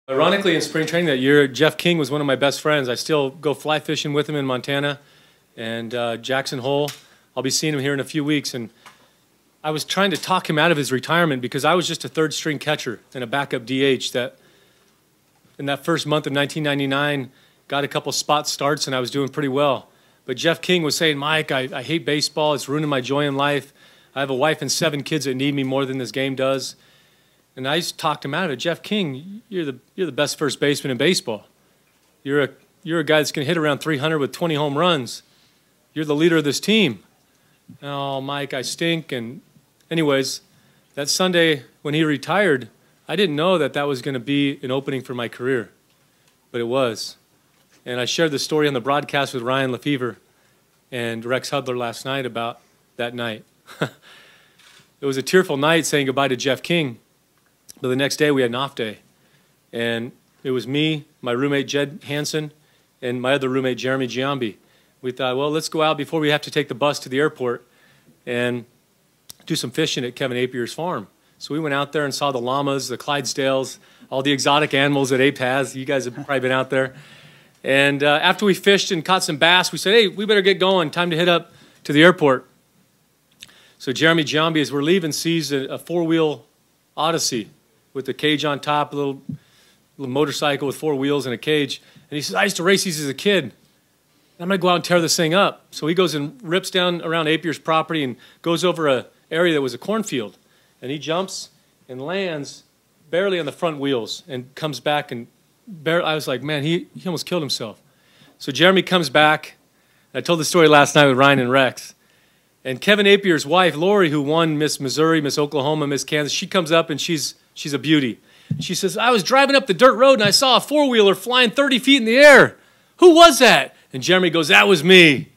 Ironically, in spring training that year, Jeff King was one of my best friends. I still go fly fishing with him in Montana, and Jackson Hole. I'll be seeing him here in a few weeks, and I was trying to talk him out of his retirement because I was just a third-string catcher and a backup DH that, in that first month of 1999, got a couple spot starts, and I was doing pretty well. But Jeff King was saying, Mike, I hate baseball. It's ruining my joy in life. I have a wife and 7 kids that need me more than this game does. And I just talked him out of it. Jeff King, you're the best first baseman in baseball. You're a guy that's going to hit around 300 with 20 home runs. You're the leader of this team. Oh, Mike, I stink. And anyways, that Sunday when he retired, I didn't know that that was going to be an opening for my career, but it was. And I shared the story on the broadcast with Ryan Lefevre and Rex Hudler last night about that night. It was a tearful night saying goodbye to Jeff King. But the next day we had an off day, and it was me, my roommate Jed Hansen, and my other roommate Jeremy Giambi. We thought, well, let's go out before we have to take the bus to the airport and do some fishing at Kevin Apier's farm. So we went out there and saw the llamas, the Clydesdales, all the exotic animals that Ape has. You guys have probably been out there. And after we fished and caught some bass, we said, hey, we better get going. Time to hit up to the airport. So Jeremy Giambi, as we're leaving, sees a four-wheel Odyssey with a cage on top, a little motorcycle with 4 wheels and a cage. And he says, I used to race these as a kid. I'm going to go out and tear this thing up. So he goes and rips down around Apier's property and goes over an area that was a cornfield. And he jumps and lands barely on the front wheels and comes back and I was like, man, he almost killed himself. So Jeremy comes back. I told the story last night with Ryan and Rex. And Kevin Apier's wife, Lori, who won Miss Missouri, Miss Oklahoma, Miss Kansas, she comes up and she's a beauty. She says, I was driving up the dirt road and I saw a 4-wheeler flying 30 feet in the air. Who was that? And Jeremy goes, that was me.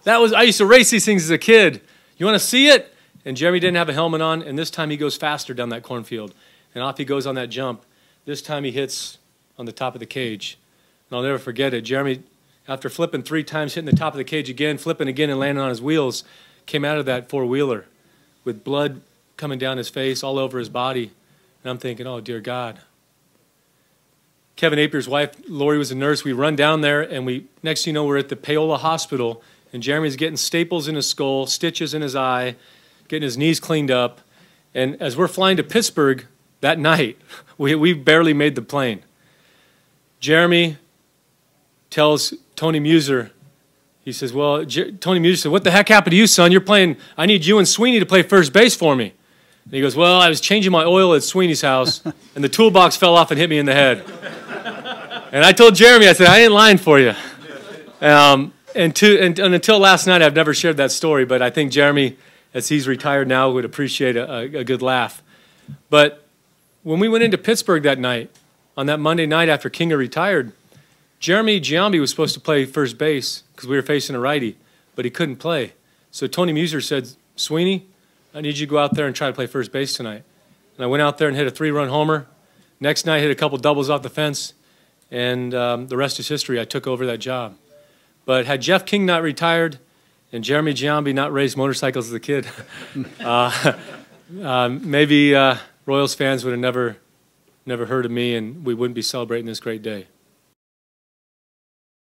I used to race these things as a kid. You want to see it? And Jeremy didn't have a helmet on, and this time he goes faster down that cornfield. And off he goes on that jump. This time he hits on the top of the cage. And I'll never forget it. Jeremy, after flipping 3 times, hitting the top of the cage again, flipping again and landing on his wheels, came out of that 4-wheeler with blood coming down his face, all over his body. And I'm thinking, oh, dear God. Kevin Apier's wife, Lori, was a nurse. We run down there, and next thing you know, we're at the Paola Hospital, and Jeremy's getting staples in his skull, stitches in his eye, getting his knees cleaned up. And as we're flying to Pittsburgh that night, we barely made the plane. Jeremy tells Tony Muser, he says, well, Tony Muser said, what the heck happened to you, son? You're playing, I need you and Sweeney to play first base for me. And he goes, well, I was changing my oil at Sweeney's house, and the toolbox fell off and hit me in the head. And I told Jeremy, I said, I ain't lying for you. And until last night, I've never shared that story, but I think Jeremy, as he's retired now, would appreciate a good laugh. But when we went into Pittsburgh that night, on that Monday night after King had retired, Jeremy Giambi was supposed to play first base because we were facing a righty, but he couldn't play. So Tony Muser said, Sweeney, I need you to go out there and try to play first base tonight. And I went out there and hit a 3-run homer. Next night, hit a couple doubles off the fence, and the rest is history. I took over that job. But had Jeff King not retired and Jeremy Giambi not raced motorcycles as a kid, maybe Royals fans would have never heard of me, and we wouldn't be celebrating this great day.